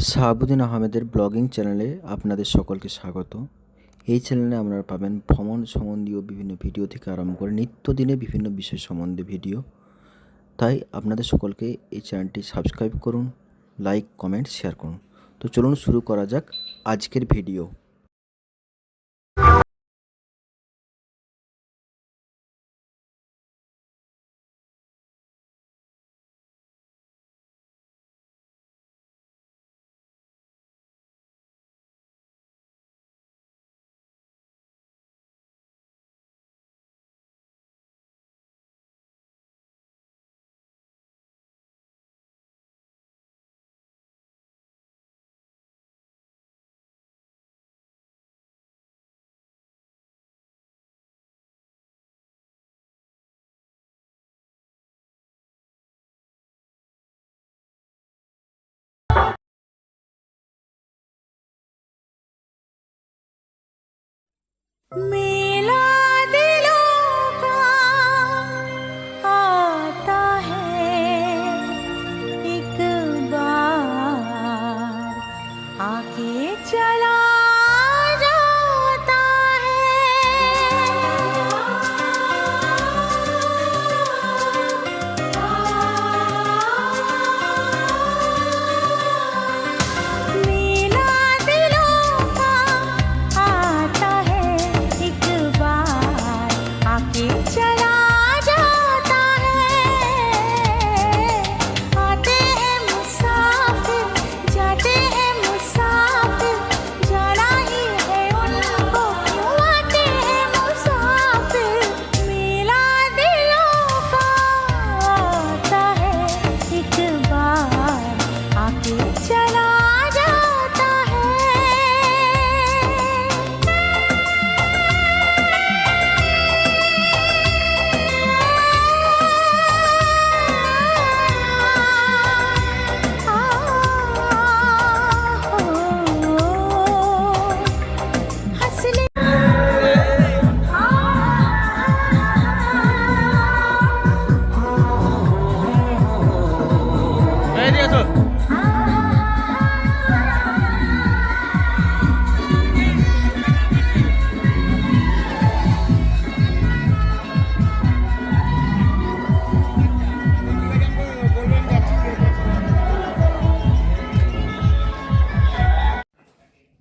শাহাবুদ্দিন আহমেদের ব্লগিং চ্যানেলে আপনাদের সকলকে স্বাগত। এই চ্যানেলে আপনারা পাবেন ভ্রমণ সম্বন্ধীয় বিভিন্ন ভিডিও থেকে আরম্ভ করে নিত্যদিনে বিভিন্ন বিষয় সম্বন্ধে ভিডিও। তাই আপনাদের সকলকে এই চ্যানেলটি সাবস্ক্রাইব করুন, লাইক, কমেন্ট, শেয়ার করুন। তো চলুন শুরু করা যাক আজকের ভিডিও। मेला दिलों का आता है एक बार, आके चला जाता है। मेला दिलों का आता है एक बार, आके चला जाता है। आते हैं मुसाफिर, जाते हैं मुसाफिर, जाना ही है उनको, क्यों आते हैं मुसाफिर। मेला दिलों का आता है एक बार, आके चला जाता है। हंसने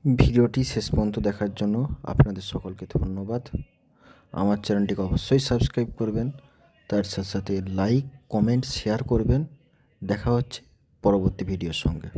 ভিডিওটি শেষ পর্যন্ত দেখার জন্য আপনাদের সকলকে ধন্যবাদ। আমার চ্যানেলটিকে অবশ্যই সাবস্ক্রাইব করবেন, তার সাথে সাথে লাইক, কমেন্ট, শেয়ার করবেন। দেখা হচ্ছে পরবর্তী ভিডিওর সঙ্গে।